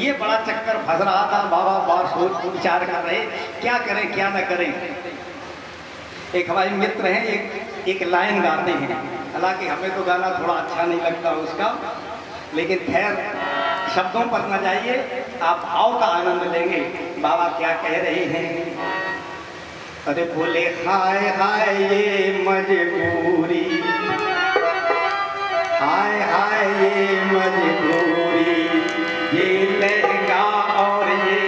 ये बड़ा चक्कर फंस रहा था। बाबा बार सोच विचार कर रहे क्या करें क्या न करें। एक हमारे मित्र हैं, एक लाइन गाते हैं, हालांकि हमें तो गाना थोड़ा अच्छा नहीं लगता उसका, लेकिन खैर शब्दों पर न जाइए, आप भाव का आनंद लेंगे। बाबा क्या कह रहे हैं। अरे बोले हाय हाय ये मजबूरी, हाय हाय ये मजबूरी, ये लहंगा और ये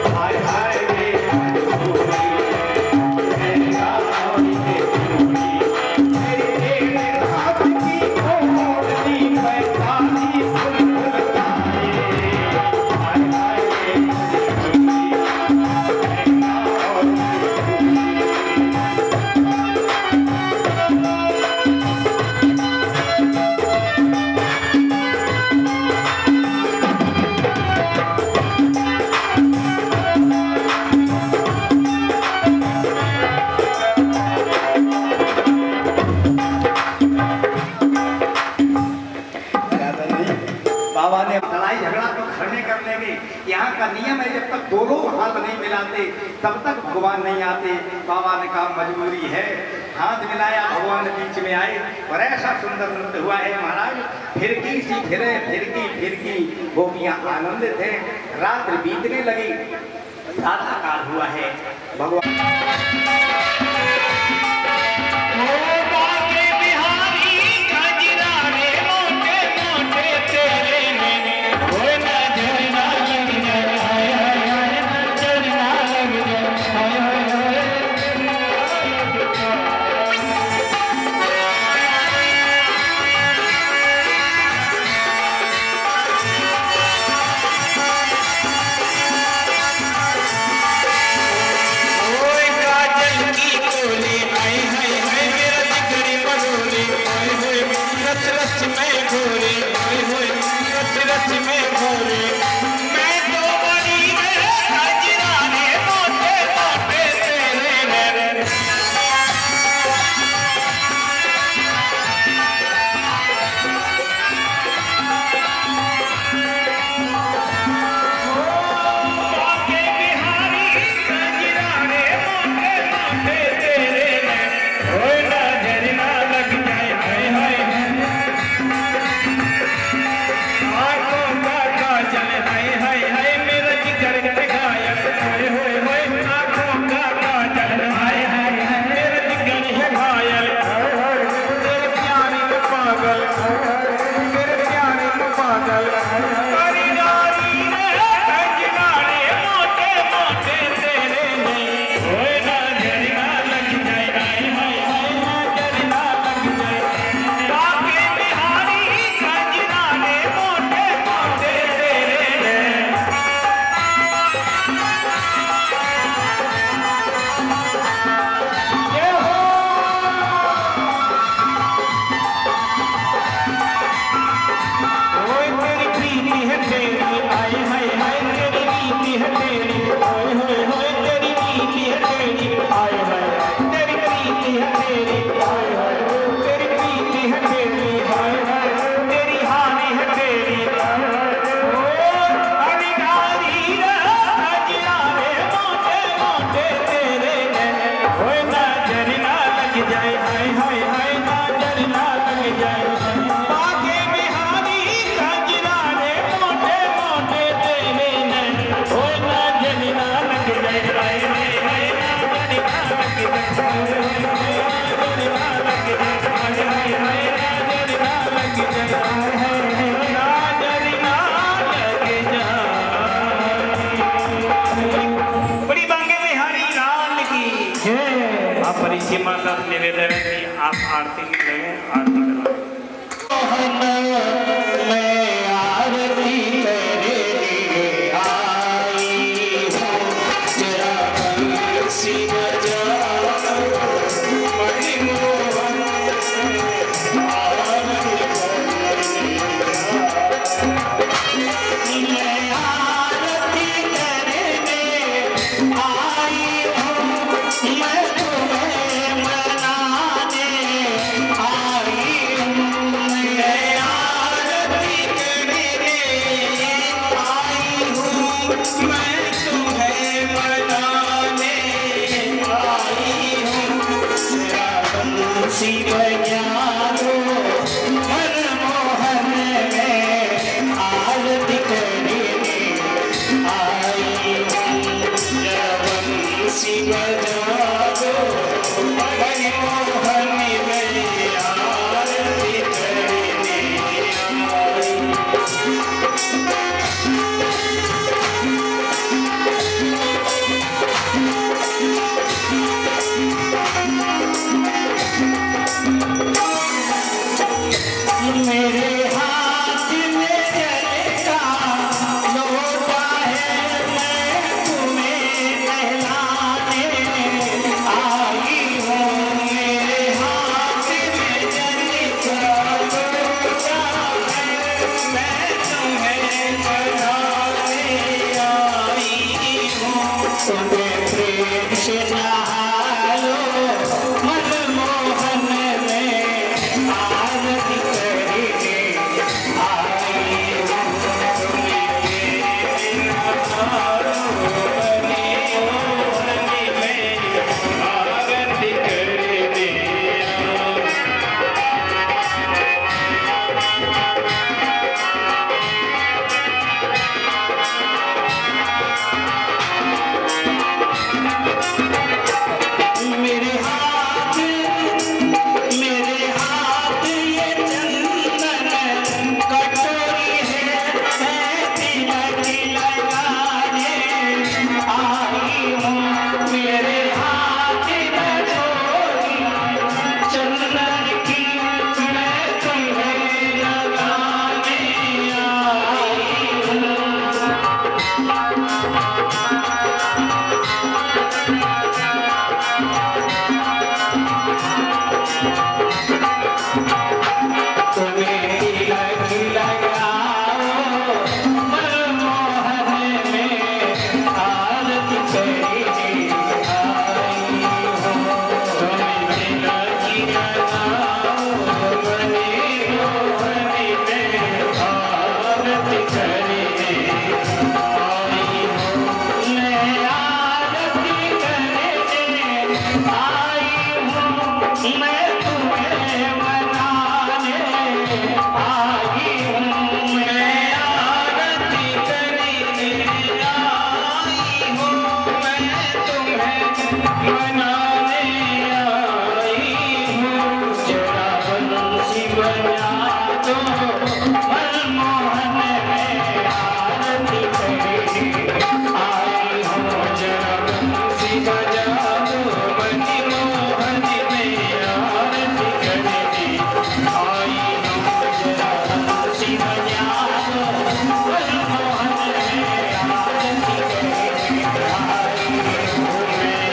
हाय हाय ये मजबूरी, लहंगा और ये मेरे हाथ की ओढ़नी में काली फूल जाए, हाय हाय ये मजबूरी, लहंगा और बाबा ने लड़ाई झगड़ा तो घर में कर लेंगे। यहाँ का नियम है जब तक दो लोग हाथ नहीं मिलाते तब तक भगवान नहीं आते। बाबा ने कहा मजबूरी है, हाथ मिलाया, भगवान बीच में आए और ऐसा सुंदर नृत्य हुआ है महाराज। फिरकी सी फिरे फिरकी फिरकी, गोपियाँ आनंदित है। रात्रि बीतने लगी, प्रातःकाल हुआ है। भगवान माता निवेदन है कि आप आरती करें। आरती आई तुम्हें प्रेम से नहालो मनमोहन में आरती करने आई हूँ। तुम्हें प्रेम नहालो मनमोहन में आरती करने मेरे हाथ ये चंदन कटोरी है तिलक लगाने आई हूँ। मेरे हाथ में छोरी चंदन की मैं तुम्हें लगाने आई हूँ। तुम्हें तिलक लगाओ मनमोहन में आरती करने आई हूँ। तुम्हें तिलक लगाओ मनमोहन में आरती करने आई हूँ। मैं आरती करने आई हूँ। मैं तुम्हें मनाने आई हूँ। मैं आरती करने आई हूँ। मैं तुम्हें मनाने आई हूँ। जरा बंसी बजा दो मनमोहन में आरती करने आई हूँ। जरा बंसी बजा दो मनमोहन में आरती करने आई हूँ। जरा बंसी बजा दो मनमोहन में आरती करने आई हूँ। मैं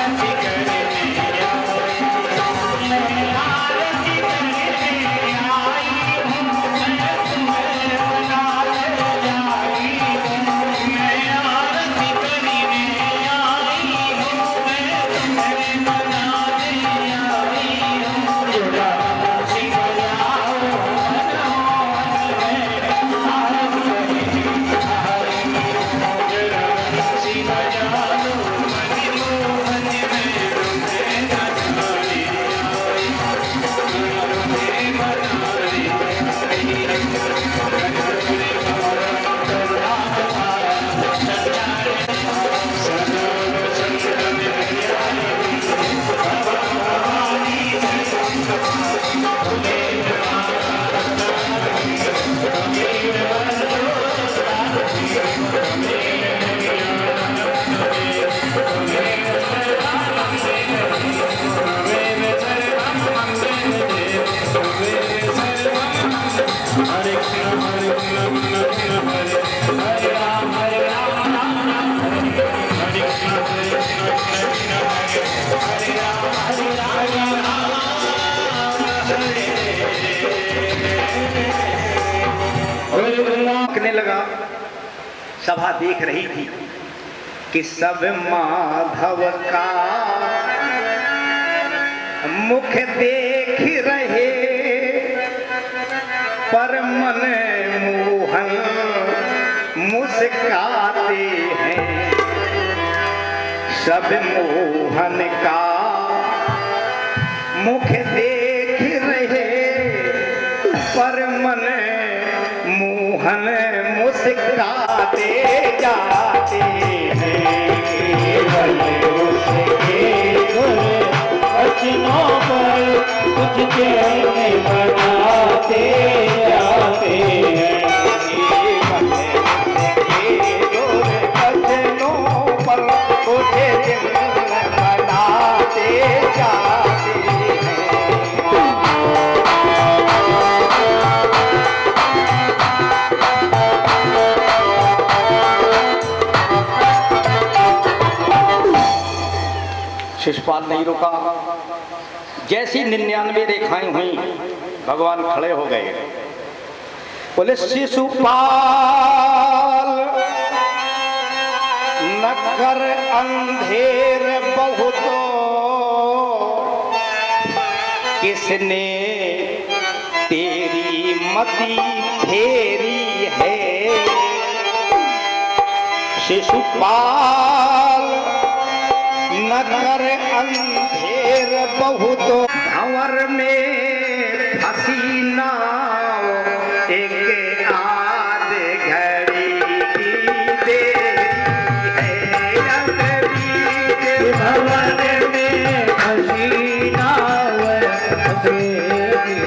आरती करने आई हूँ। मैं आरती करने आई हूँ। मैं तुम्हें मनाने आई हूँ। मैं आरती करने आई हूँ। मैं तुम्हें मनाने आई हूँ। जरा बंसी बजाओ मनमोहन में आरती करने आई हूँ। जरा बंसी बजा दो मनमोहन में तुम्हें मनाने आई हूँ। तुम्हें मनाने आई हूँ। हरे कृष्ण हरे कृष्ण हरे राम राम राम हरे कृष्ण हरे कृष्ण हरे राम कहने लगा, सभा देख रही थी कि सब माधव का मुख देख रहे, पर मन मोहन मुस्काते हैं। सब मोहन का मुख देख रहे, पर मन मोहन मुस्काते जाते हैं। वचनों पर कुछ कहने बनाते जाते हैं। वचनों पर कुछ बनाते जाते हैं। शिशुपाल नहीं रुका। जैसी 99 रेखाएं हुई, भगवान खड़े हो गए। बोले, शिशुपाल न कर अंधेर बहुत किसने तेरी मति फेरी है। शिशुपाल न कर अंधेर बहुत, भंवर में फंसी नाव एक आध घड़ी की देरी है। भंवर में फंसी नाव तेरी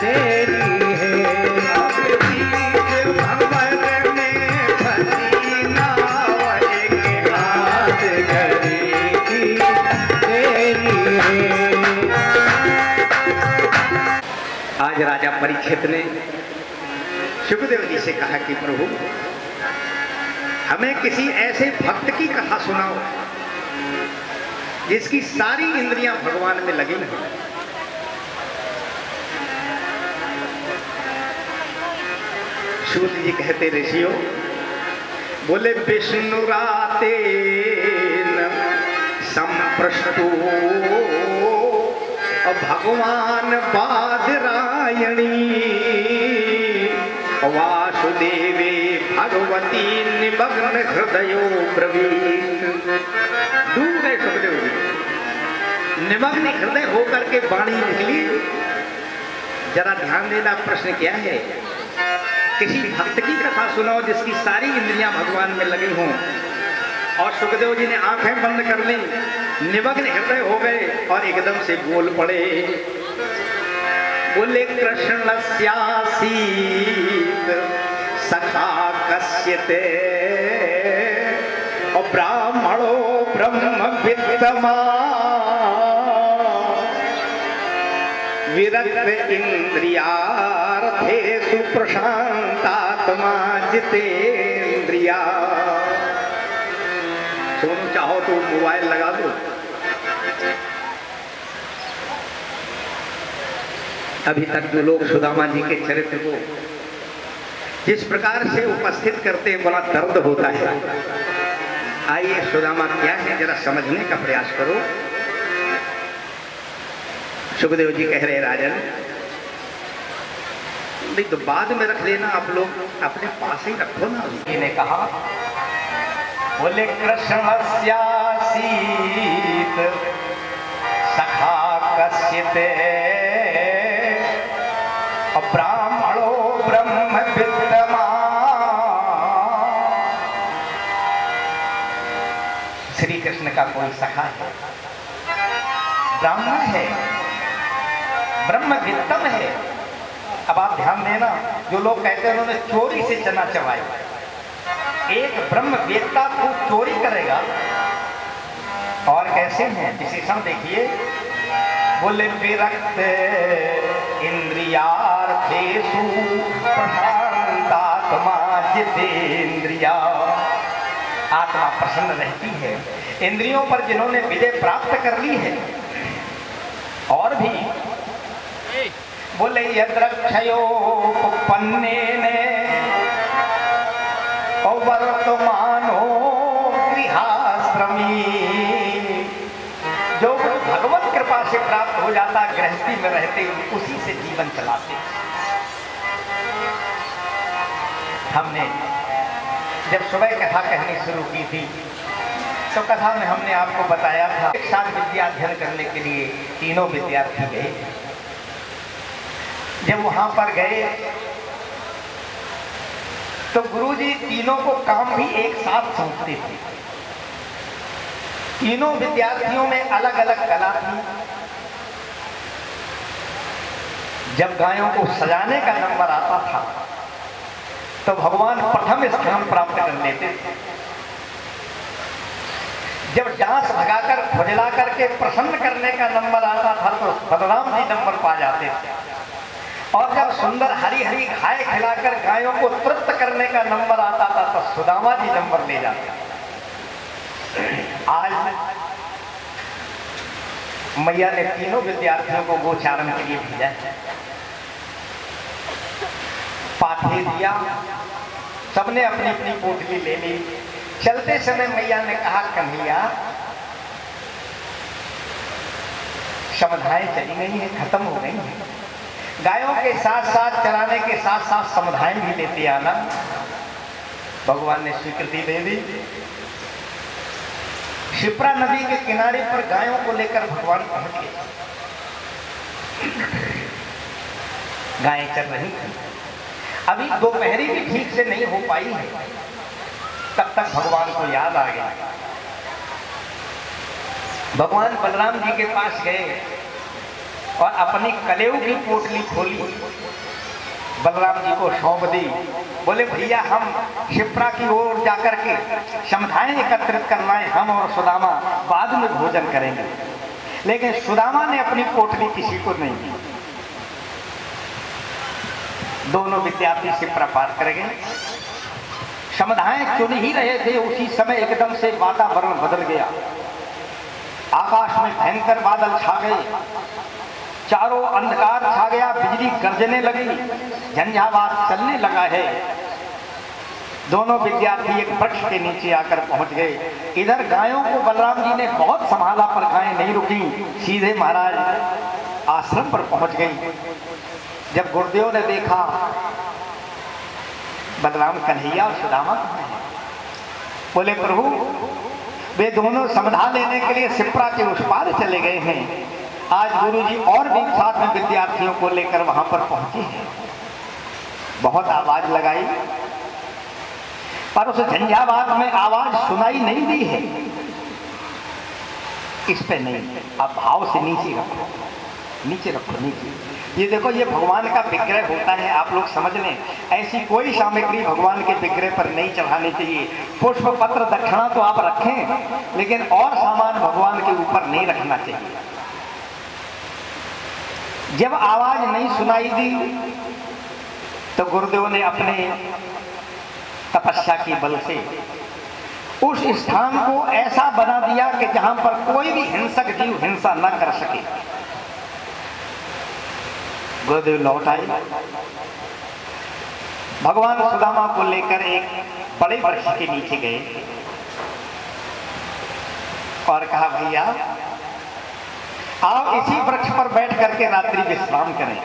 तेरी है। भंवर में फंसी नाव एक आध घड़ी की तेरी है। आज राजा परीक्षित ने सुखदेव जी से कहा कि प्रभु हमें किसी ऐसे भक्त की कथा सुनाओ जिसकी सारी इंद्रियां भगवान में लगी हो। सूत जी कहते ऋषियों, बोले विष्णु राते संप्रष्टो भगवान बादरायणी वासुदेवे भगवती निमग्न हृदयो ब्रवीत। डूब गए सुखदेव जी, निमग्न हृदय होकर के वाणी निकली। जरा ध्यान देना, प्रश्न क्या है? किसी भक्त की कथा सुनाओ जिसकी सारी इंद्रियां भगवान में लगी हों। और सुखदेव जी ने आंखें बंद कर ली, निमग्न हृदय हो गए और एकदम से बोल पड़े। बोले कृष्ण स्यासीत सखा कस्यते और ब्राह्मणो ब्रह्म विद्यमा विरक्त इंद्रियार्थेषु प्रशांतात्मा जितेन्द्रिया। सुनो, चाहो तो मोबाइल लगा दो। अभी तक जो लोग सुदामा जी के चरित्र को जिस प्रकार से उपस्थित करते हैं बड़ा दर्द होता है। आइए सुदामा क्या है जरा समझने का प्रयास करो। सुखदेव जी कह रहे राजन, नहीं तो बाद में रख लेना, आप लोग अपने पास ही रखो ना। ने कहा, बोले कृष्ण स्यासीत सखा कस्यते ब्राह्मणो ब्रह्म विद्यमा। श्री कृष्ण का कोई सखा है, ब्राह्मण है, ब्रह्म विद्तम है। अब आप ध्यान देना, जो लोग कहते हैं उन्होंने चोरी से चना चबाया, एक ब्रह्म वेत्ता को चोरी करेगा। और कैसे हैं विशेषण देखिए, बोले विरक्त इंद्रियार्थेषु प्रशांतात्मा जितेन्द्रिया। आत्मा प्रसन्न रहती है, इंद्रियों पर जिन्होंने विजय प्राप्त कर ली है। और भी बोले यद्रक्षयोपन्नेन वर्तमानो गृहाश्रमी। जो भगवत कृपा से प्राप्त हो जाता, गृहस्थी में रहते उसी से जीवन चलाते। हमने जब सुबह कथा कहनी शुरू की थी तो कथा में हमने आपको बताया था एक साथ विद्या अध्ययन करने के लिए तीनों विद्यार्थी गए। जब वहां पर गए तो गुरुजी तीनों को काम भी एक साथ सौंपते थे। तीनों विद्यार्थियों में अलग अलग कला थी। जब गायों को सजाने का नंबर आता था तो भगवान प्रथम स्थान प्राप्त कर लेते थे। जब डांस भगाकर खुजला करके प्रसन्न करने का नंबर आता था तो बलराम जी नंबर पा जाते थे। और जब सुंदर हरी हरी घाय खिलाकर गायों को तृप्त करने का नंबर आता था तो सुदामा जी नंबर ले जाते। आज मैया ने तीनों विद्यार्थियों को गोचारण के लिए भेजा, पाठे दिया, सबने अपनी अपनी पोटली ले ली, चलते समय मैया ने कहा, कन्हैया समधाएं चली गई है, खत्म हो गई है। गायों के साथ साथ चराने के साथ साथ समधाएं भी लेते आना। भगवान ने स्वीकृति दे दी। शिप्रा नदी के किनारे पर गायों को लेकर भगवान पहुंच गए। गायें चल रही थी। अभी दोपहरी भी ठीक से नहीं हो पाई है, तब तक भगवान को याद आ गया। भगवान बलराम जी के पास गए और अपनी कलेऊ की पोटली खोली, बलराम जी को सौंप दी। बोले, भैया हम शिप्रा की ओर जाकर के समधाएं एकत्रित करना है, हम और सुदामा बाद में भोजन करेंगे। लेकिन सुदामा ने अपनी पोटली किसी को नहीं दी। दोनों विद्यार्थी शिप्रा पार कर गए। समधाएं चुन ही रहे थे, उसी समय एकदम से वातावरण बदल गया। आकाश में भयंकर बादल छा गए, चारों अंधकार छा गया, बिजली गरजने लगी, झंझावात चलने लगा है। दोनों विद्यार्थी एक वृक्ष के नीचे आकर पहुंच गए। इधर गायों को बलराम जी ने बहुत संभाला, पर गायें नहीं रुकी, सीधे महाराज आश्रम पर पहुंच गई। जब गुरुदेव ने देखा बलराम, कन्हैया और सुदामा कहाँ हैं? बोले, प्रभु वे दोनों समधा लेने के लिए शिप्रा के उस पार चले गए हैं। आज गुरुजी और भी साथ में विद्यार्थियों को लेकर वहां पर पहुंचे हैं। बहुत आवाज लगाई, पर उस झंझावात में आवाज सुनाई नहीं दी है। इस पे नहीं, आप भाव से नीचे रखो, नीचे रखो, नीचे। ये देखो, ये भगवान का विग्रह होता है, आप लोग समझ लें। ऐसी कोई सामग्री भगवान के विग्रह पर नहीं चढ़ानी चाहिए। पुष्प पत्र दक्षिणा तो आप रखें, लेकिन और सामान भगवान के ऊपर नहीं रखना चाहिए। जब आवाज नहीं सुनाई दी तो गुरुदेव ने अपने तपस्या की बल से उस स्थान को ऐसा बना दिया कि जहां पर कोई भी हिंसक जीव हिंसा न कर सके। गुरुदेव लौट आए। भगवान सुदामा को लेकर एक बड़े वृक्ष के नीचे गए और कहा, भैया आओ इसी वृक्ष पर बैठ करके रात्रि विश्राम करें।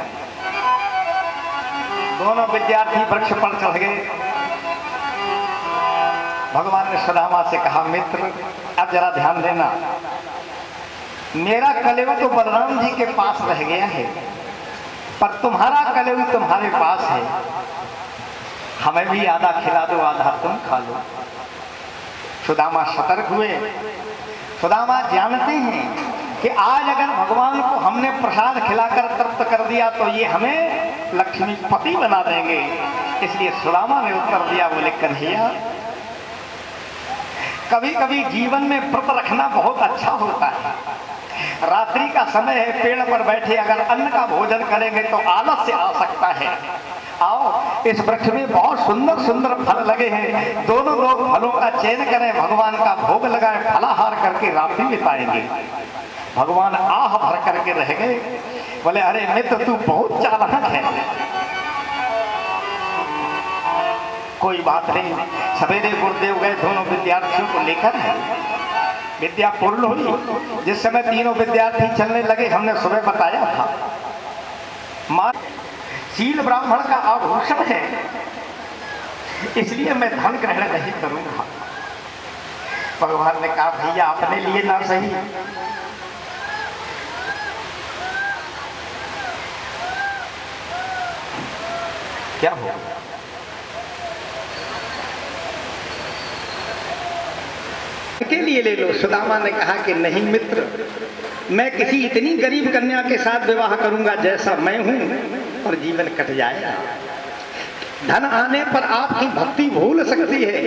दोनों विद्यार्थी वृक्ष पर चढ़ गए। भगवान ने सुदामा से कहा, मित्र अब जरा ध्यान देना, मेरा कलेवा तो बलराम जी के पास रह गया है, पर तुम्हारा कलेवा तुम्हारे पास है। हमें भी आधा खिला दो, आधा तुम खा लो। सुदामा सतर्क हुए। सुदामा जानते हैं कि आज अगर भगवान को हमने प्रसाद खिलाकर तृप्त कर दिया तो ये हमें लक्ष्मीपति बना देंगे। इसलिए सुदामा ने उत्तर दिया, बोले, कन्हैया कभी कभी जीवन में व्रत रखना बहुत अच्छा होता है। रात्रि का समय है, पेड़ पर बैठे अगर अन्न का भोजन करेंगे तो आलस्य आ सकता है। आओ, इस वृक्ष में बहुत सुंदर सुंदर फल लगे हैं, दोनों लोग फलों का चयन करें, भगवान का भोग लगाएं, फलाहार करके रात्रि बिताएंगे। भगवान आह भर करके रह गए। बोले, अरे मित्र तू बहुत चालाक है। कोई बात नहीं। सवेरे गुरुदेव गए, दोनों विद्यार्थियों को लेकर विद्या पूर्ण हुई। जिस समय तीनों विद्यार्थी चलने लगे, हमने सुबह बताया था, मां शील ब्राह्मण का आभूषण है, इसलिए मैं धन ग्रहण नहीं करूंगा। भगवान ने कहा, भैया अपने लिए ना सही, क्या हो के लिए ले लो। सुदामा ने कहा कि नहीं मित्र, मैं किसी इतनी गरीब कन्या के साथ विवाह करूंगा जैसा मैं हूं, और जीवन कट जाएगा। धन आने पर आपकी भक्ति भूल सकती है,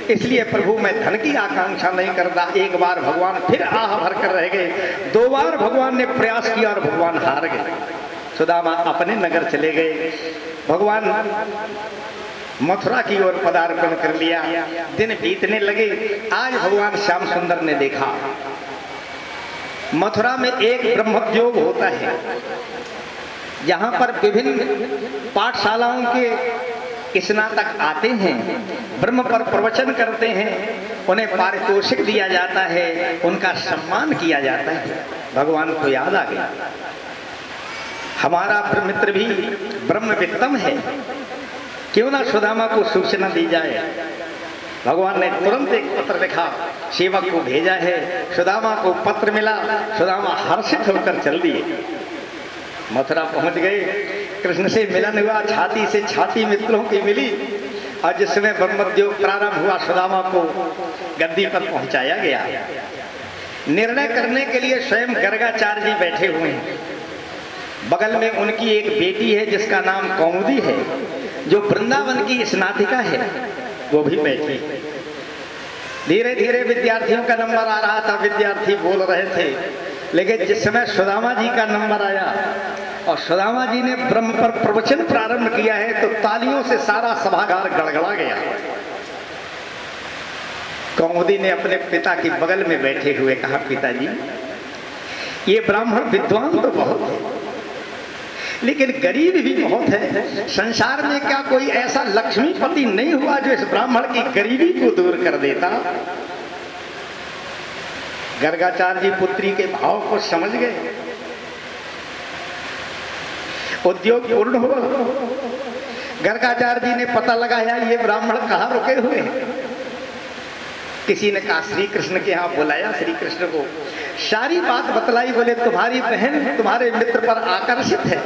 इसलिए प्रभु मैं धन की आकांक्षा नहीं करता। एक बार भगवान फिर आह भर कर रह गए, दो बार भगवान ने प्रयास किया और भगवान हार गए। सुदामा अपने नगर चले गए। भगवान मथुरा की ओर पदार्पण कर लिया। दिन बीतने लगे। आज भगवान श्याम सुंदर ने देखा, मथुरा में एक ब्रह्मोद्योग होता है, जहां पर विभिन्न पाठशालाओं के स्नातक आते हैं, ब्रह्म पर प्रवचन करते हैं, उन्हें पारितोषिक दिया जाता है, उनका सम्मान किया जाता है। भगवान को याद आ गया, हमारा मित्र भी ब्रह्मवित्तम है, क्यों ना सुदामा को सूचना दी जाए। भगवान ने तुरंत एक पत्र लिखा, सेवक को भेजा है, सुदामा को पत्र मिला, सुदामा हर्षित होकर चल दिए। मथुरा पहुंच गए, कृष्ण से मिलन हुआ, छाती से छाती मित्रों की मिली, और जिस समय ब्रह्मोद्योग प्रारंभ हुआ सुदामा को गद्दी पर पहुंचाया गया। निर्णय करने के लिए स्वयं गर्गाचार्य जी बैठे हुए हैं। बगल में उनकी एक बेटी है जिसका नाम कौमुदी है, जो वृंदावन की स्नातिका है, वो भी बैठी। धीरे धीरे विद्यार्थियों का नंबर आ रहा था, विद्यार्थी बोल रहे थे, लेकिन जिस समय सुदामा जी का नंबर आया और सुदामा जी ने ब्रह्म पर प्रवचन प्रारंभ किया है, तो तालियों से सारा सभागार गड़गड़ा गया। कौमुदी ने अपने पिता के बगल में बैठे हुए कहा, पिताजी ये ब्राह्मण विद्वान तो बहुत है, लेकिन गरीब भी बहुत है। संसार में क्या कोई ऐसा लक्ष्मीपति नहीं हुआ जो इस ब्राह्मण की गरीबी को दूर कर देता? गर्गाचार्य जी पुत्री के भाव को समझ गए। उद्योग पूर्ण हुआ। गर्गाचार्य जी ने पता लगाया ये ब्राह्मण कहाँ रुके हुए हैं। किसी ने कहा श्री कृष्ण के यहाँ बुलाया, श्री कृष्ण को सारी बात बतलाई। बोले तुम्हारी बहन तुम्हारे मित्र पर आकर्षित है,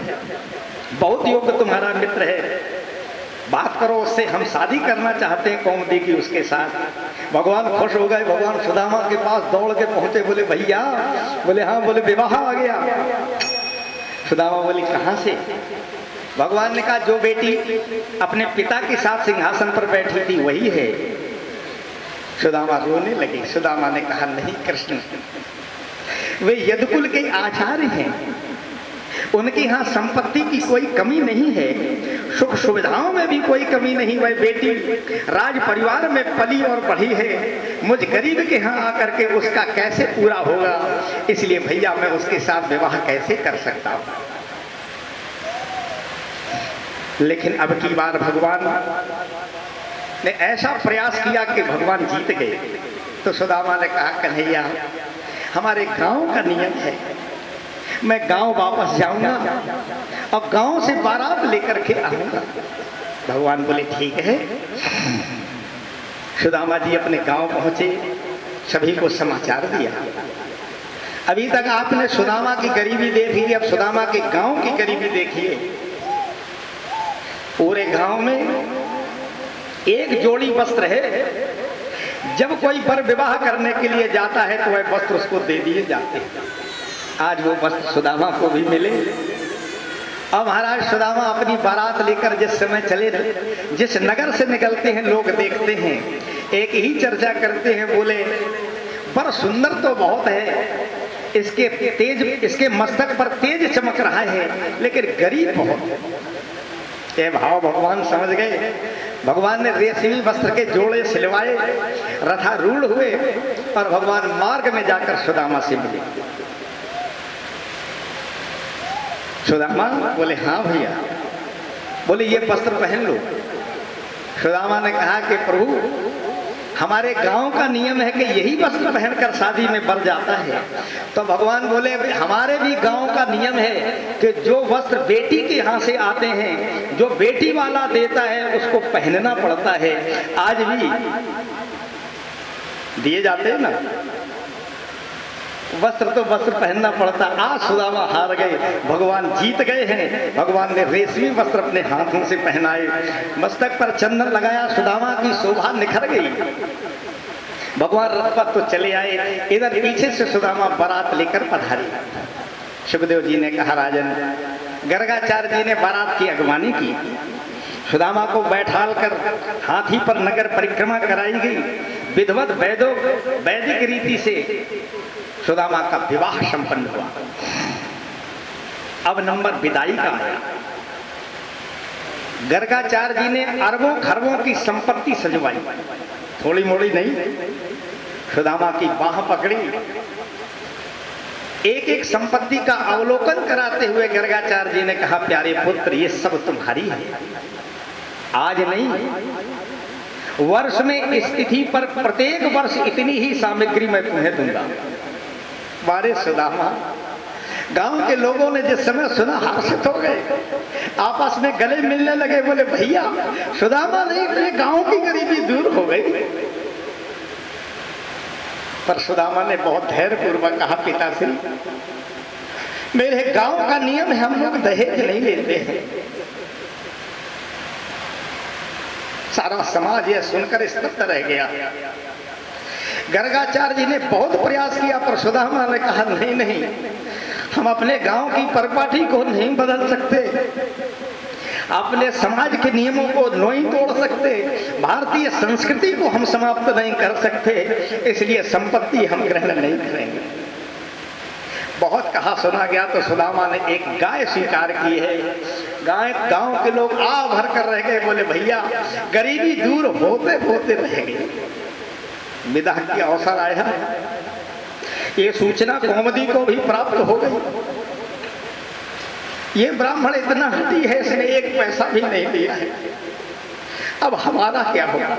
बहुत योग्य तुम्हारा मित्र है, बात करो उससे, हम शादी करना चाहते हैं कौमुदी की उसके साथ। भगवान खुश हो गए, भगवान सुदामा के पास दौड़ के पहुंचे, बोले भैया, बोले हाँ, बोले विवाह आ गया। सुदामा बोली कहाँ से? भगवान ने कहा जो बेटी अपने पिता के साथ सिंहासन पर बैठी थी वही है। सुदामा रोने लगे। सुदामा ने कहा नहीं कृष्ण, वे यदुकुल के आचार्य हैं, उनके यहाँ संपत्ति की कोई कमी नहीं है, सुख सुविधाओं में भी कोई कमी नहीं। वह बेटी राज परिवार में पली और बढ़ी है, मुझ गरीब के यहाँ आकर के उसका कैसे पूरा होगा? इसलिए भैया मैं उसके साथ विवाह कैसे कर सकता हूँ? लेकिन अब की बार भगवान ने ऐसा प्रयास किया कि भगवान जीत गए। तो सुदामा ने कहा कन्हैया, हमारे गांव का नियम है, मैं गांव वापस जाऊंगा और गांव से बारात लेकर के आऊंगा। भगवान बोले ठीक है। सुदामा जी अपने गांव पहुंचे, सभी को समाचार दिया। अभी तक आपने सुदामा की गरीबी देखी, अब सुदामा के गांव की गरीबी देखिए। पूरे गांव में एक जोड़ी वस्त्र है। जब कोई वर विवाह करने के लिए जाता है तो वह वस्त्र उसको दे दिए जाते हैं। आज वो वस्त्र सुदामा को भी मिले। अब महाराज सुदामा अपनी बारात लेकर जिस समय चले, जिस नगर से निकलते हैं लोग देखते हैं, एक ही चर्चा करते हैं, बोले पर सुंदर तो बहुत है, इसके मस्तक पर तेज चमक रहा है, लेकिन गरीब बहुत है। ये भाव भगवान समझ गए। भगवान ने रेशमी वस्त्र के जोड़े सिलवाए, रथारूढ़ हुए और भगवान मार्ग में जाकर सुदामा से मिले। सुदामा बोले हाँ भैया। बोले ये वस्त्र पहन लो। सुदामा ने कहा कि प्रभु हमारे गांव का नियम है कि यही वस्त्र पहनकर शादी में वर जाता है। तो भगवान बोले हमारे भी गांव का नियम है कि जो वस्त्र बेटी के यहाँ से आते हैं, जो बेटी वाला देता है उसको पहनना पड़ता है। आज भी दिए जाते हैं ना वस्त्र, तो वस्त्र पहनना पड़ता। आज सुदामा हार गए, भगवान जीत गए हैं। भगवान ने रेशमी वस्त्र अपने हाथों से पहनाए, मस्तक पर चंदन लगाया, सुदामा की शोभा निखर गई। भगवान रथ पर तो चले आए, इधर पीछे से सुदामा बारात लेकर पधारे। सुखदेव जी ने कहा राजन, गर्गाचार्य जी ने बारात की अगवानी की। सुदामा को बैठाल कर हाथी पर नगर परिक्रमा कराई गई। विधिवत वैदिक रीति से सुदामा का विवाह संपन्न हुआ। अब नंबर विदाई का आया। गर्गाचार्य जी ने अरबों खरबों की संपत्ति सजवाई, थोड़ी मोड़ी नहीं। सुदामा की बाह पकड़ी, एक एक संपत्ति का अवलोकन कराते हुए गर्गाचार्य जी ने कहा प्यारे पुत्र ये सब तुम्हारी है। आज नहीं, वर्ष में इस तिथि पर प्रत्येक वर्ष इतनी ही सामग्री मैं तुम्हें दूंगा। बारे सुदामा, गांव के लोगों ने जिस समय सुना हर्षित हो गए, आपस में गले मिलने लगे, बोले भैया सुदामा नहीं, ये गांव की गरीबी दूर हो गई। पर सुदामा ने बहुत धैर्य पूर्वक कहा, पिताश्री मेरे गांव का नियम है, हम लोग दहेज नहीं लेते हैं। सारा समाज यह सुनकर स्तब्ध रह गया। गर्गाचार्य जी ने बहुत प्रयास किया, पर सुदामा ने कहा नहीं नहीं, हम अपने गांव की परिपाटी को नहीं बदल सकते, अपने समाज के नियमों को नहीं तोड़ सकते, भारतीय संस्कृति को हम समाप्त नहीं कर सकते, इसलिए संपत्ति हम ग्रहण नहीं करेंगे। बहुत कहा सुना गया तो सुदामा ने एक गाय स्वीकार की है। गाय, गांव के लोग आ भर कर रह गए, बोले भैया गरीबी दूर होते होते रह गई। विदा की अवसर आया, ये सूचना कौमुदी को भी प्राप्त हो गई। ये ब्राह्मण इतना हठी है, इसने एक पैसा भी नहीं दिया है, अब हमारा क्या होगा।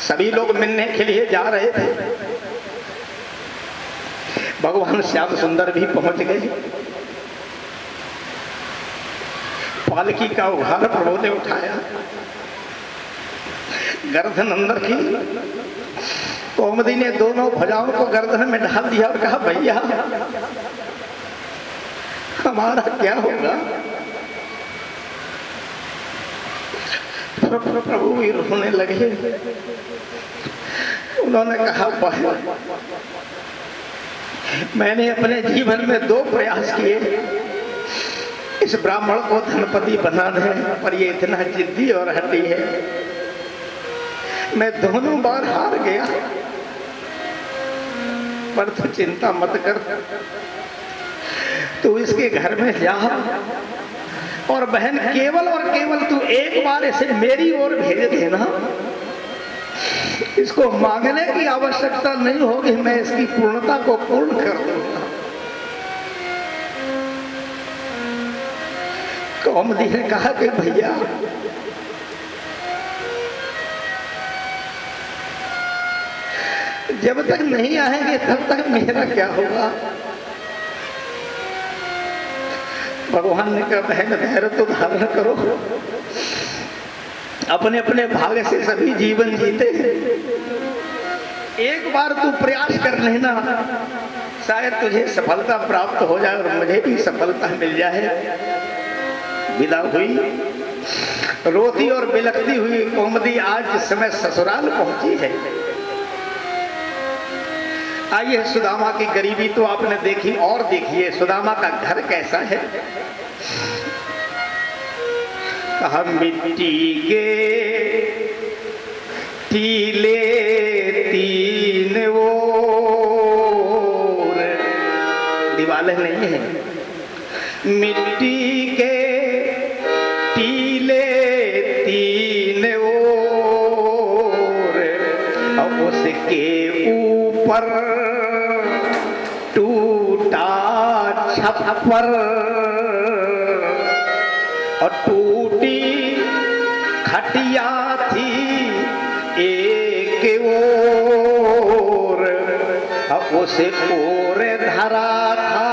सभी लोग मिलने के लिए जा रहे थे, भगवान श्याम सुंदर भी पहुंच गए। पालकी का उघार प्रभु ने उठाया, गर्दन अंदर की, कौमुदी ने दोनों भुजाओं को गर्दन में डाल दिया और कहा भैया हमारा क्या होगा। प्रभु भी रोने लगे। उन्होंने कहा मैंने अपने जीवन में 2 प्रयास किए, इस ब्राह्मण को धनपति बना दे, पर ये इतना जिद्दी और हठी है, मैं दोनों बार हार गया। पर तू चिंता मत कर, तू इसके घर में जा और बहन केवल और केवल तू एक बार इसे मेरी ओर भेज देना, इसको मांगने की आवश्यकता नहीं होगी, मैं इसकी पूर्णता को पूर्ण कर दूंगा। कौमुदी ने कहा कि भैया जब तक नहीं आएंगे तब तक मेरा क्या होगा। भगवान ने कहा बहन धैर्य तो धारण करो, अपने अपने भाग्य से सभी जीवन जीते हैं, एक बार तू प्रयास कर लेना, शायद तुझे सफलता प्राप्त हो जाए और मुझे भी सफलता मिल जाए। विदा हुई, रोती और बिलखती हुई कौमुदी आज इस समय ससुराल पहुंची है। आइए, सुदामा की गरीबी तो आपने देखी, और देखिए सुदामा का घर कैसा है। कहा मिट्टी के टीले 3 ओर, दीवारें नहीं है, मिट्टी के टीले 3 ओर, और उसके ऊपर टूटा छप्पर, और टूटी खटिया थी एक ओर, उसे ओर धरा था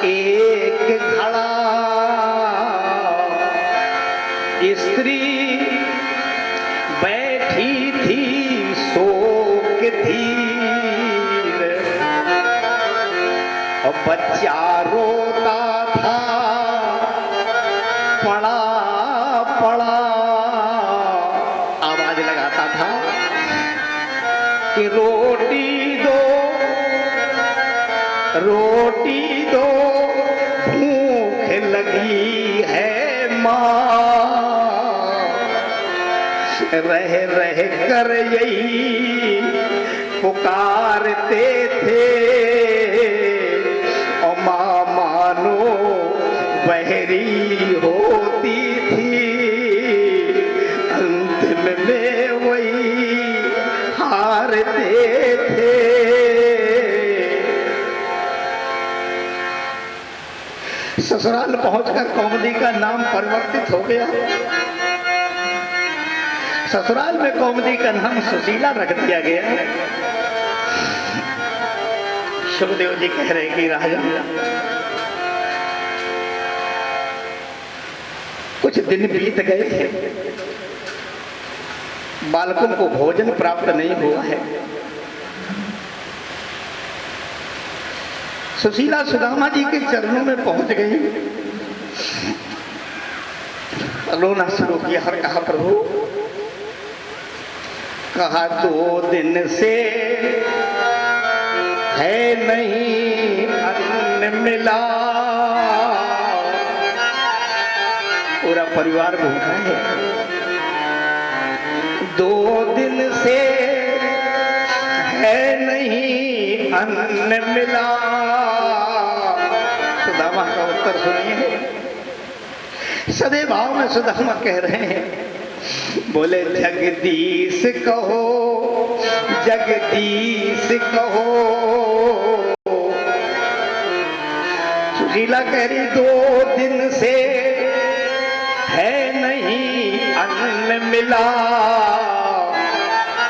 एक घड़ा, स्त्री बैठी थी शोक धीर, और बच्चा रोता था पड़ा पड़ा, आवाज लगाता था कि रोटी दो रोटी दो, भूख लगी है माँ। रह रह कर यही पुकारते थे, और माँ मानो बहरी होती थी, अंतिम में वही हारते थे। ससुराल पहुंचकर कौमुदी का नाम परिवर्तित हो गया। ससुराल में कौमुदी का नाम सुशीला रख दिया गया। सुखदेव जी कह रहे कि राजा, कुछ दिन बीत गए थे, बालकों को भोजन प्राप्त नहीं हुआ है। सुशीला सुदामा जी के चरणों में पहुंच गई, रोना शुरू किया और कहा, प्रभु, कहा 2 दिन से है नहीं अन्न मिला, पूरा परिवार भूखा है। 2 दिन से है नहीं अन्न मिला। सुदामा का उत्तर सुनिए। सदैव भाव में सुदामा कह रहे हैं, बोले जगदीश कहो, जगदीश कहो। सुशीला कह रही 2 दिन से है नहीं अन्न मिला।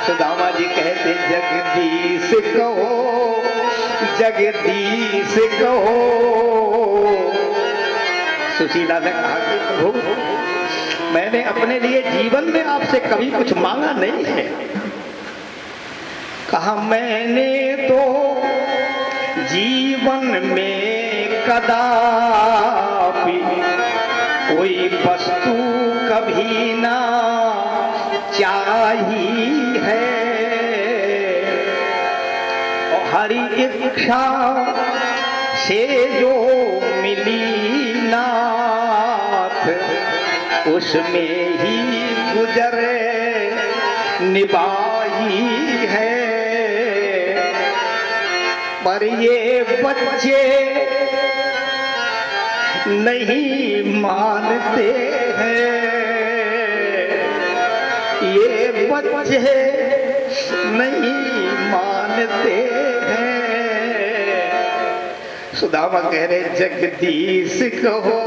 सुदामा जी कहते जगदीश कहो, जगदीश कहो। सुशीला ने कहा कि प्रभु, मैंने अपने लिए जीवन में आपसे कभी कुछ मांगा नहीं है। कहा, मैंने तो जीवन में कदापि कोई वस्तु कभी ना चाही है, और हरि इच्छा से जो मिली नाथ, उसमें ही गुजरे निभाई है। पर ये बच्चे नहीं मानते हैं, ये बच्चे नहीं मानते हैं। सुदामा कह रहे जगदीश कहो,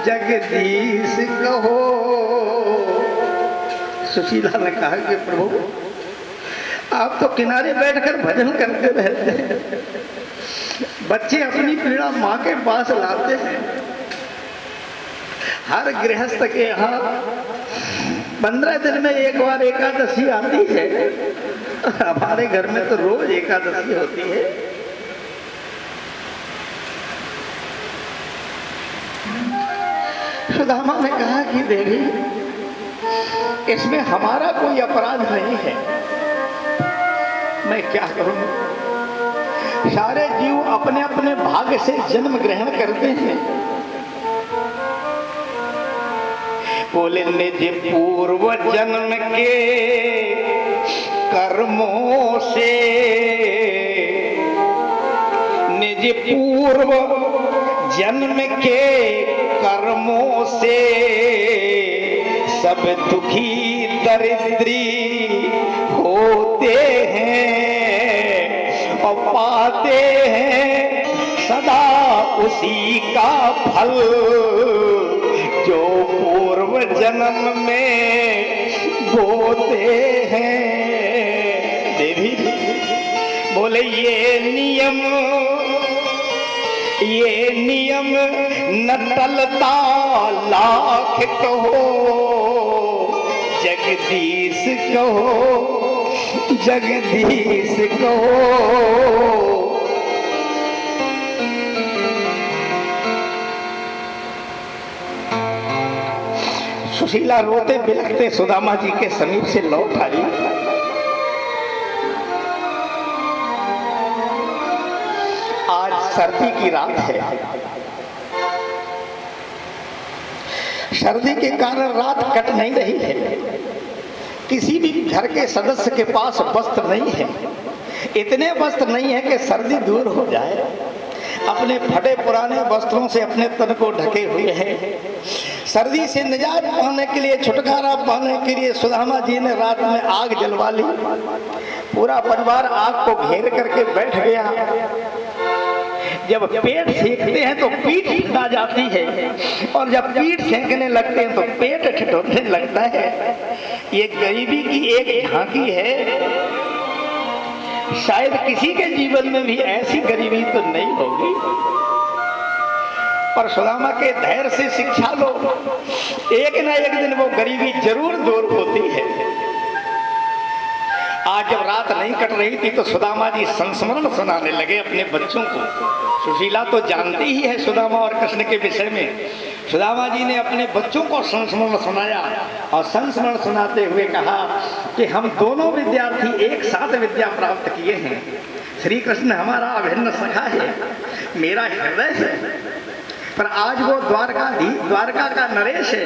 जगदीश कहो। सुशीला ने कहा कि प्रभु, आप तो किनारे बैठकर भजन करते रहते हैं, बच्चे अपनी पीड़ा माँ के पास लाते हैं। हर गृहस्थ के यहाँ 15 दिन में एक बार एकादशी आती है, हमारे घर में तो रोज एकादशी होती है। सुदामा ने कहा कि देवी, इसमें हमारा कोई अपराध नहीं है, मैं क्या करूं? सारे जीव अपने अपने भाग्य से जन्म ग्रहण करते हैं। बोले निज पूर्व जन्म के कर्मों से, निज पूर्व जन्म के कर्मों से सब दुखी दरिद्री होते हैं और पाते हैं सदा उसी का फल जो पूर्व जन्म में बोते हैं। देवी बोले ये नियम न टलता लाख कहो, जगदीश कहो, जगदीश कहो। सुशीला रोते बिलखते सुदामा जी के समीप से लौट आई। आज सर्दी की रात है, सर्दी के कारण रात कट नहीं रही है। किसी भी घर के सदस्य के पास वस्त्र नहीं है, इतने वस्त्र नहीं है कि सर्दी दूर हो जाए। अपने फटे पुराने वस्त्रों से अपने तन को ढके हुए हैं। सर्दी से निजात पाने के लिए, छुटकारा पाने के लिए सुदामा जी ने रात में आग जलवा ली। पूरा परिवार आग को घेर करके बैठ गया। जब पेट सेकते हैं तो पीठ फटा जाती है, और जब पीठ सेकने लगते हैं तो पेट ठिठुरने लगता है। ये गरीबी की एक झांकी है। शायद किसी के जीवन में भी ऐसी गरीबी तो नहीं होगी, पर सुदामा के धैर्य से शिक्षा लो, एक ना एक दिन वो गरीबी जरूर दूर होती है। आज जब रात नहीं कट रही थी तो सुदामा जी संस्मरण सुनाने लगे अपने बच्चों को। सुशीला तो जानती ही है सुदामा और कृष्ण के विषय में। सुदामा जी ने अपने बच्चों को संस्मरण सुनाया, और संस्मरण सुनाते हुए कहा कि हम दोनों विद्यार्थी एक साथ विद्या प्राप्त किए हैं। श्री कृष्ण हमारा अभिन्न सखा है, मेरा हृदय है, पर आज वो द्वारका का नरेश है,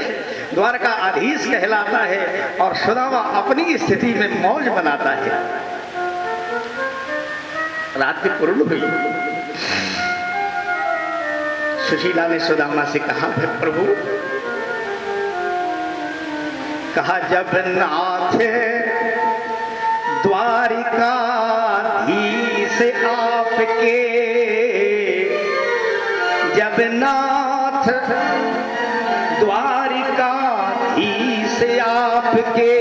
द्वारका अधीश कहलाता है, और सुदामा अपनी स्थिति में मौज बनाता है। रात की पूर्ण हुई। सुशीला ने सुदामा से कहा, प्रभु, कहा जब नाथ द्वारिकाधीश आपके, जब नाथ द्वारिकाधीश आपके,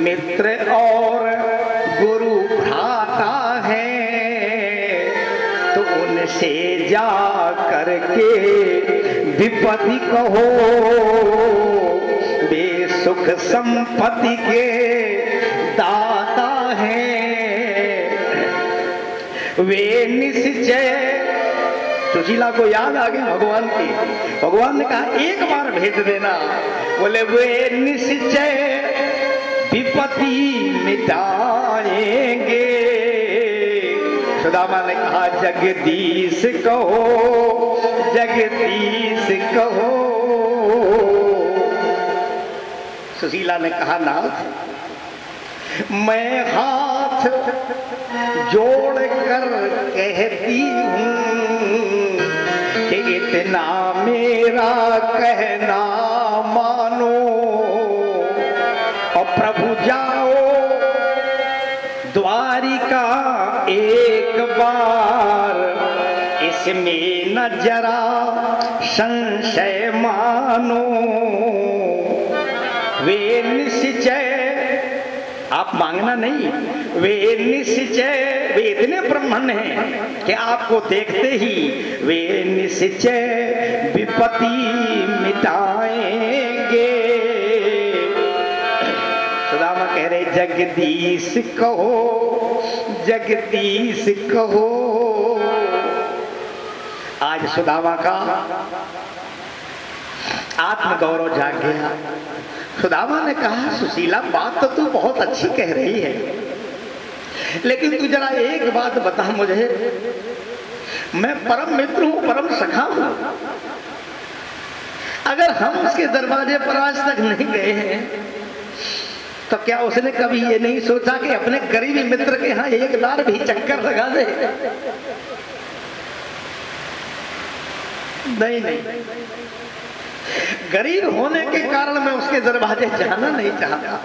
मित्र और गुरु भ्राता हैं, तो उनसे जा करके विपत्ति कहो, वे सुख संपत्ति के दाता हैं, वे निश्चय। सुशीला को याद आ गई भगवान की। भगवान ने कहा एक बार भेज देना। बोले वे निश्चय विपत्ति मिटाएंगे। सुदामा ने कहा जगदीश कहो, जगदीश कहो। सुशीला ने कहा नाथ, मैं हाथ जोड़ कर कहती हूँ कि इतना मेरा कहना मानो, और प्रभु जाओ द्वारिका एक बार, इसमें न जरा संशय मानो। वे निश्चय, आप मांगना नहीं, वे निश्चय, वे इतने ब्रह्मण्य हैं कि आपको देखते ही वे निश्चय विपत्ति मिटाएंगे। सुदामा कह रहे जगदीश कहो, जगदीश कहो। आज सुदामा का आत्मगौरव जाग गया। सुदामा ने कहा सुशीला बात तो तू बहुत अच्छी कह रही है, लेकिन तू जरा एक बात बता मुझे, मैं परम मित्र हूं, परम सखा हूं, अगर हम उसके दरवाजे पर आज तक नहीं गए हैं तो क्या उसने कभी ये नहीं सोचा कि अपने करीबी मित्र के यहाँ एक बार भी चक्कर लगा दे? नहीं नहीं, गरीब होने के कारण मैं उसके दरवाजे जाना नहीं चाहता।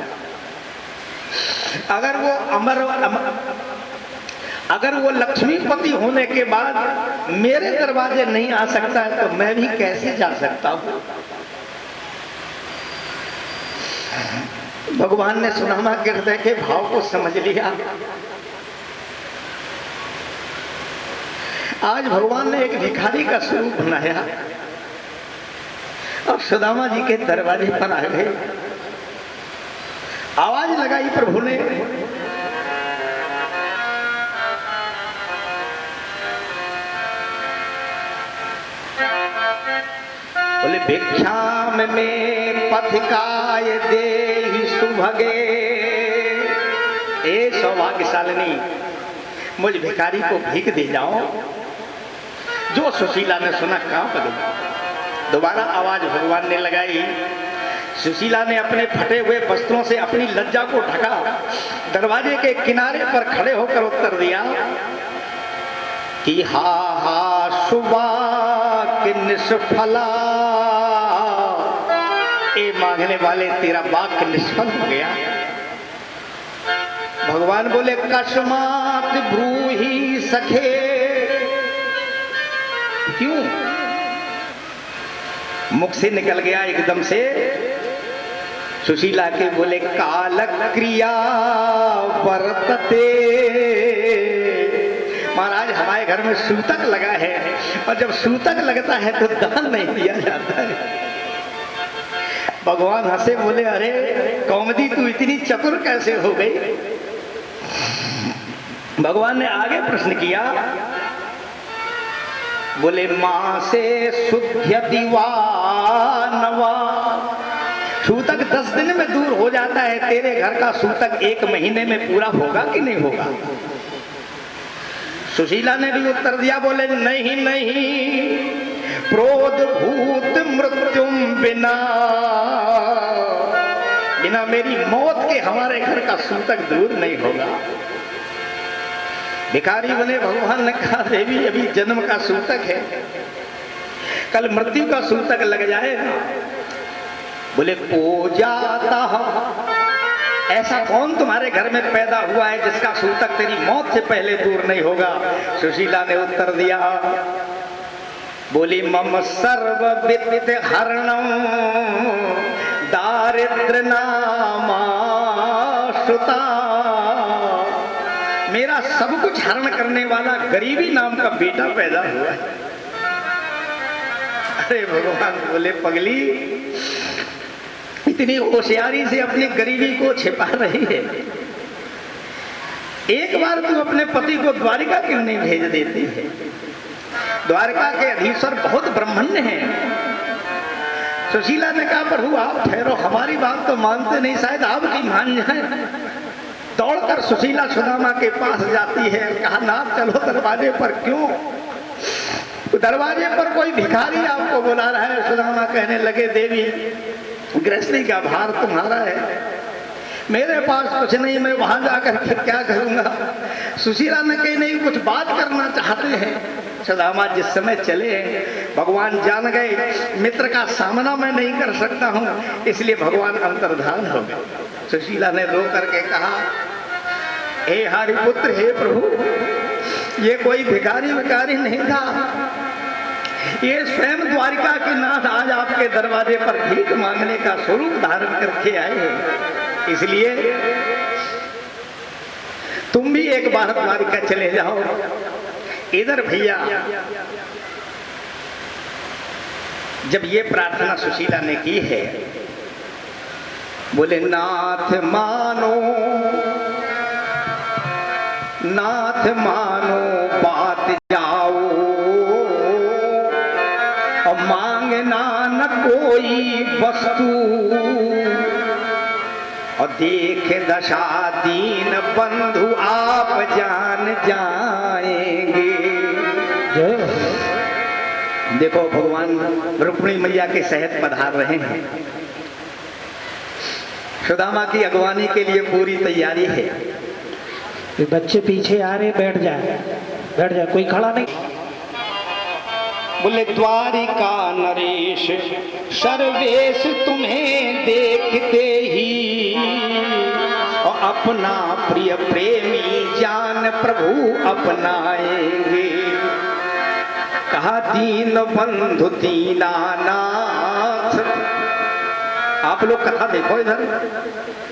अगर वो लक्ष्मीपति होने के बाद मेरे दरवाजे नहीं आ सकता है तो मैं भी कैसे जा सकता हूं? भगवान ने सुदामा के हृदय के भाव को समझ लिया। आज भगवान ने एक भिखारी का स्वरूप बनाया और सुदामा जी के दरवाजे पर आ गए। आवाज लगाई प्रभु ने, बोले भिक्षाम में पथिकाय देहि सुभगे। ए सौभाग्यशालिनी, मुझ भिखारी को भीख दे जाओ। जो सुशीला ने सुना कांप गई। दोबारा आवाज भगवान ने लगाई। सुशीला ने अपने फटे हुए वस्त्रों से अपनी लज्जा को ढका, दरवाजे के किनारे पर खड़े होकर उत्तर दिया कि हा हा सुबा कि निष्फला। ए मांगने वाले, तेरा वाक्य निष्फल हो गया। भगवान बोले कस्मात ब्रूहि सखे, क्यों? मुख से निकल गया एकदम से। सुशीला के बोले काल क्रिया वर्तते, महाराज हमारे घर में सूतक लगा है, और जब सूतक लगता है तो दान नहीं दिया जाता है। भगवान हंसे बोले अरे कौमदी तू इतनी चतुर कैसे हो गई? भगवान ने आगे प्रश्न किया, बोले मां से शुद्ध दीवानवा, सूतक 10 दिन में दूर हो जाता है, तेरे घर का सूतक 1 महीने में पूरा होगा कि नहीं होगा? सुशीला ने भी उत्तर दिया, बोले नहीं नहीं, क्रोध भूत मृत्युम बिना, बिना मेरी मौत के हमारे घर का सूतक दूर नहीं होगा। भिखारी बने भगवान ने कहा देवी अभी जन्म का सूतक है, कल मृत्यु का सूतक लग जाएगा। बोले ओ जाता, ऐसा कौन तुम्हारे घर में पैदा हुआ है जिसका सूतक तेरी मौत से पहले दूर नहीं होगा? सुशीला ने उत्तर दिया, बोली मम सर्व वित्त हरणम दारिद्र नामा श्रुता, मेरा सब कुछ हरण करने वाला गरीबी नाम का बेटा पैदा हुआ है। अरे भगवान बोले पगली इतनी होशियारी से अपनी गरीबी को छिपा रही है, एक बार तू अपने पति को द्वारिका क्यों नहीं भेज देती है? द्वारका के अधीश्वर बहुत ब्रह्मण्य हैं। सुशीला ने कहा प्रभु आप ठहरो, हमारी बात तो मानते नहीं, शायद आपकी मान जाए। दौड़कर सुशीला सुदामा के पास जाती है, कहा नाथ चलो दरवाजे पर। क्यों? दरवाजे पर कोई भिखारी आपको बुला रहा है। सुदामा कहने लगे देवी गृहस्थी का भार तुम्हारा है, मेरे पास कुछ नहीं, मैं वहां जाकर के क्या करूंगा? सुशीला ने कही नहीं कुछ बात करना चाहते हैं। सुदामा जिस समय चले भगवान जान गए मित्र का सामना मैं नहीं कर सकता हूं, इसलिए भगवान अंतर्धान हो गए। सुशीला ने रो करके कहा हे हरिपुत्र, हे प्रभु ये कोई भिखारी विकारी नहीं था, ये स्वयं द्वारिका के नाथ आज आपके दरवाजे पर भीख मांगने का स्वरूप धारण करके आए हैं, इसलिए तुम भी एक बार द्वारिका चले जाओ। इधर भैया जब ये प्रार्थना सुशीला ने की है, बोले नाथ मानो, नाथ मानो बात जाओ, और मांगना न कोई वस्तु, और देख दशा दीन बंधु आप जान जाएंगे। देखो भगवान रुक्मिणी मैया के सहित पधार रहे हैं, सुदामा की अगवानी के लिए पूरी तैयारी है। बच्चे पीछे आ रहे, बैठ जाए बैठ जाए, कोई खड़ा नहीं। बोले द्वारिका नरेश सर्वेश तुम्हें देखते ही, और अपना प्रिय प्रेमी जान प्रभु अपनाएंगे। कहा दीन बंधु दीनानाथ, आप लोग कथा देखो इधर,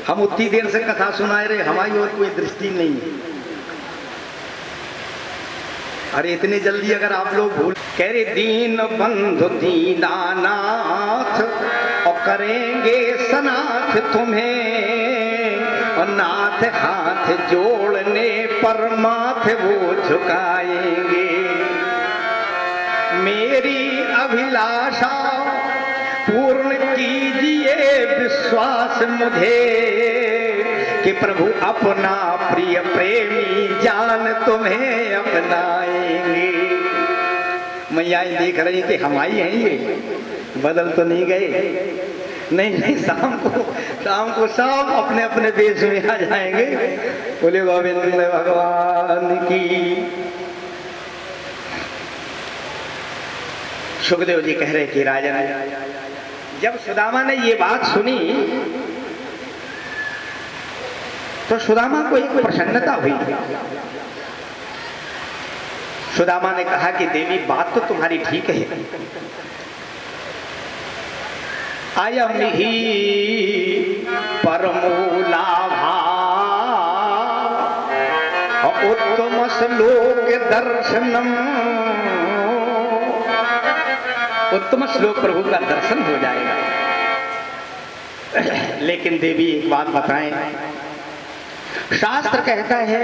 हम उतनी देर से कथा सुनाए रहे, हमारी और कोई दृष्टि नहीं है। अरे इतनी जल्दी अगर आप लोग भूल, कह रहे दीन बंधु दीनानाथ, और करेंगे सनाथ तुम्हें, और नाथ हाथ जोड़ने पर माथे वो झुकाएंगे। मेरी अभिलाषा पूर्ण कीजिए विश्वास मुझे, कि प्रभु अपना प्रिय प्रेमी जान तुम्हें अपनाएंगे। मैया देख रही कि हमारी हैं ये, बदल तो नहीं गए। नहीं नहीं, शाम को सब अपने अपने देश में आ जाएंगे। बोले गोविंद भगवान की। सुखदेव जी कह रहे कि राजन, जब सुदामा ने ये बात सुनी तो सुदामा को एक प्रसन्नता हुई। सुदामा ने कहा कि देवी बात तो तुम्हारी ठीक है, अयम ही परमूलाभा उत्तम श्लोक दर्शनम, उत्तम श्लोक प्रभु का दर्शन हो जाएगा। लेकिन देवी एक बात बताएं, शास्त्र कहता है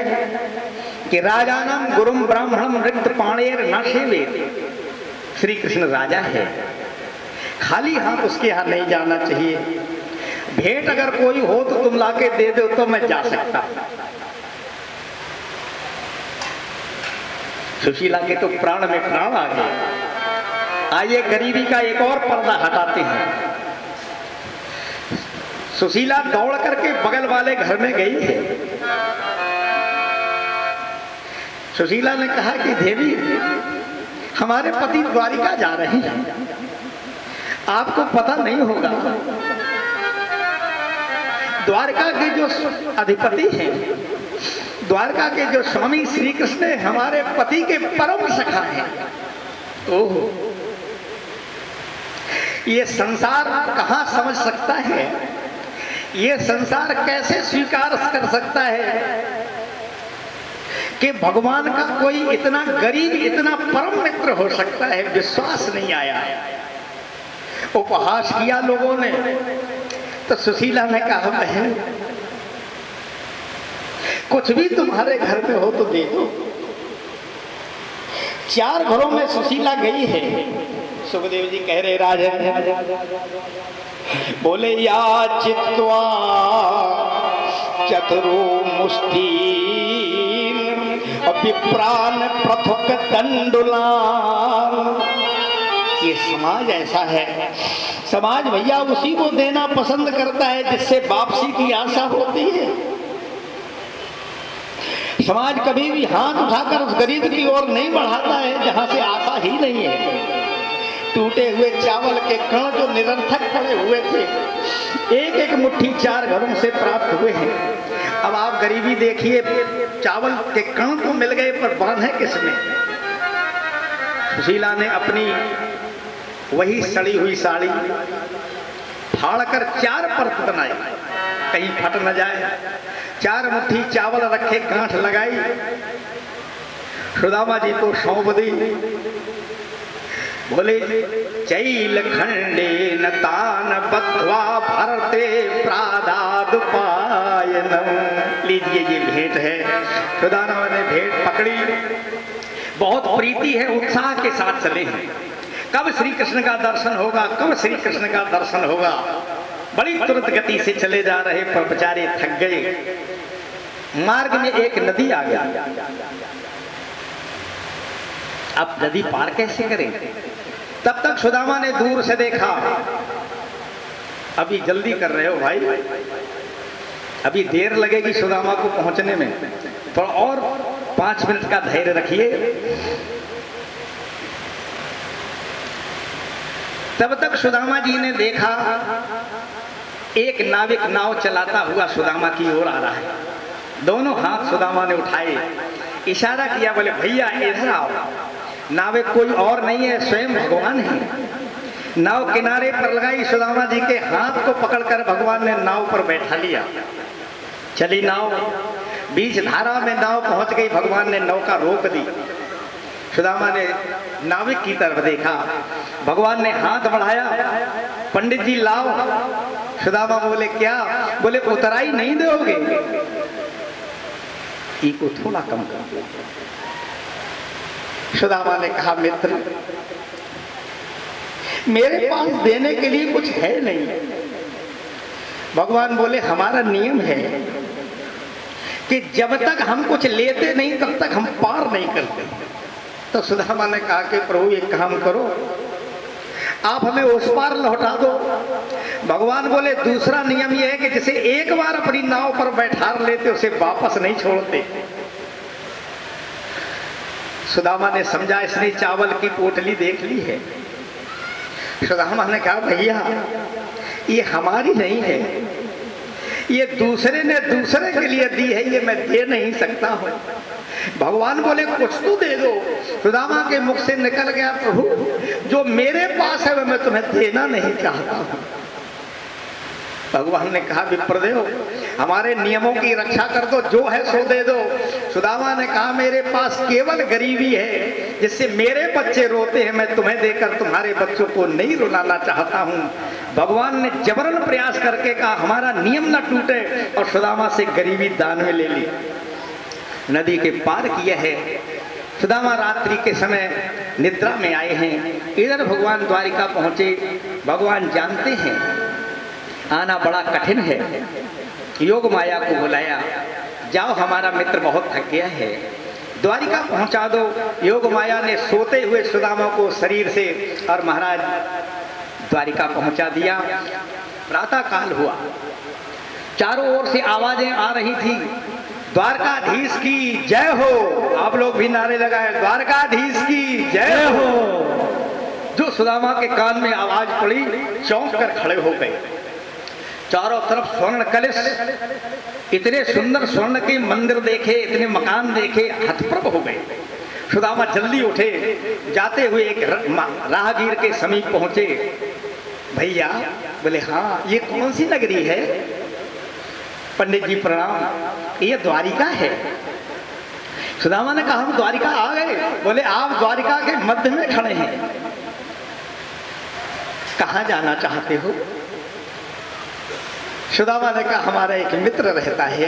कि राजानम गुरुम ब्राह्मणम रिक्त पाणेर न सेवेत। श्री कृष्ण राजा है, खाली हाथ उसके यहाँ नहीं जाना चाहिए। भेंट अगर कोई हो तो तुम लाके दे दो तो मैं जा सकता। सुशीला के तो प्राण में प्राण आ गए। आइए गरीबी का एक और पर्दा हटाते हैं। सुशीला दौड़ करके बगल वाले घर में गई है। सुशीला ने कहा कि देवी हमारे पति द्वारिका जा रहे हैं, आपको पता नहीं होगा द्वारका के जो अधिपति हैं, द्वारका के जो स्वामी श्री कृष्ण हमारे पति के परम सखा हैं। ओह, ये संसार कहां समझ सकता है, ये संसार कैसे स्वीकार कर सकता है कि भगवान का कोई इतना गरीब इतना परम मित्र हो सकता है। विश्वास नहीं आया। उपहास किया लोगों ने। तो सुशीला ने कहा बहन कुछ भी तुम्हारे घर में हो तो दे दो। 4 घरों में सुशीला गई है। सुखदेव जी कह रहे राजा, बोले या चित्वा चतुरो मुष्टि विप्रान पृथक दंडुला। ये समाज ऐसा है, समाज भैया उसी को देना पसंद करता है जिससे वापसी की आशा होती है। समाज कभी भी हाथ उठाकर उस गरीब की ओर नहीं बढ़ाता है जहां से आशा ही नहीं है। टूटे हुए चावल के कण जो निरर्थक पड़े हुए थे, एक एक मुट्ठी 4 घरों से प्राप्त हुए हैं। अब आप गरीबी देखिए, चावल के कण तो मिल गए पर बांधे किसमें। सुशीला ने अपनी वही सड़ी हुई साड़ी फाड़कर 4 परत बनाई, कहीं फट न जाए। 4 मुट्ठी चावल रखे, गांठ लगाई, सुदामा जी को सौंप दी। बोले चैल खंडे न तान बत्वा भरते प्रादादुपायनम। लीजिए ये भेंट है। सुदामा ने भेंट पकड़ी, बहुत प्रीति है, उत्साह के साथ चले हैं। कब श्री कृष्ण का दर्शन होगा, कब श्री कृष्ण का दर्शन होगा। बड़ी तुरंत गति से चले जा रहे पर बेचारे थक गए। मार्ग में एक नदी आ गया। अब नदी पार कैसे करें। तब तक सुदामा ने दूर से देखा, अभी जल्दी कर रहे हो भाई, अभी देर लगेगी सुदामा को पहुंचने में, थोड़ा और 5 मिनट का धैर्य रखिए। तब तक सुदामा जी ने देखा एक नाविक नाव चलाता हुआ सुदामा की ओर आ रहा है। दोनों हाथ सुदामा ने उठाए, इशारा किया, बोले भैया इधर आओ। नाविक कोई और नहीं है, स्वयं भगवान है। नाव किनारे पर लगाई, सुदामा जी के हाथ को पकड़कर भगवान ने नाव पर बैठा लिया। चली नाव, बीच धारा में नाव पहुंच गई। भगवान ने नौका रोक दी। सुदामा ने नाविक की तरफ देखा, भगवान ने हाथ बढ़ाया, पंडित जी लाओ। सुदामा बोले क्या? बोले उतराई नहीं दोगे, को थोड़ा कम कर। सुदामा ने कहा मित्र मेरे पास देने के लिए कुछ है नहीं। भगवान बोले हमारा नियम है कि जब तक हम कुछ लेते नहीं तब तक हम पार नहीं करते। तो सुदामा ने कहा कि प्रभु एक काम करो, आप हमें उस पार लौटा दो। भगवान बोले दूसरा नियम यह है कि जिसे एक बार अपनी नाव पर बैठा लेते उसे वापस नहीं छोड़ते। सुदामा ने समझा इसने चावल की पोटली देख ली है। सुदामा ने कहा भैया ये हमारी नहीं है, ये दूसरे ने दूसरे के लिए दी है, ये मैं दे नहीं सकता हूँ। भगवान बोले कुछ तो दे दो। सुदामा के मुख से निकल गया, प्रभु जो मेरे पास है वह मैं तुम्हें देना नहीं चाहता हूँ। भगवान ने कहा विप्रदेव हमारे नियमों की रक्षा कर दो, जो है सो दे दो। सुदामा ने कहा मेरे पास केवल गरीबी है जिससे मेरे बच्चे रोते हैं, मैं तुम्हें देकर तुम्हारे बच्चों को नहीं रुलाना चाहता हूँ। भगवान ने जबरन प्रयास करके कहा हमारा नियम न टूटे, और सुदामा से गरीबी दान में ले ली। नदी के पार किया है। सुदामा रात्रि के समय निद्रा में आए हैं। इधर भगवान द्वारिका पहुंचे। भगवान जानते हैं आना बड़ा कठिन है। योग माया को बुलाया, जाओ हमारा मित्र बहुत थक गया है, द्वारिका पहुंचा दो। योग माया ने सोते हुए सुदामा को शरीर से और महाराज द्वारिका पहुंचा दिया। प्रातः काल हुआ, चारों ओर से आवाजें आ रही थी, द्वारकाधीश की जय हो। आप लोग भी नारे लगाए, द्वारकाधीश की जय हो। जो सुदामा के कान में आवाज पड़ी, चौंक कर खड़े हो गए। चारों तरफ स्वर्ण कलश, इतने सुंदर स्वर्ण के मंदिर देखे, इतने मकान देखे, हतप्रभ हो गए। सुदामा जल्दी उठे, जाते हुए एक राहगीर के समीप पहुंचे। भैया, बोले हाँ ये कौन सी नगरी है? पंडित जी प्रणाम, ये द्वारिका है। सुदामा ने कहा हम द्वारिका आ गए। बोले आप द्वारिका के मध्य में खड़े हैं, कहाँ जाना चाहते हो? सुदामा ने कहा हमारा एक मित्र रहता है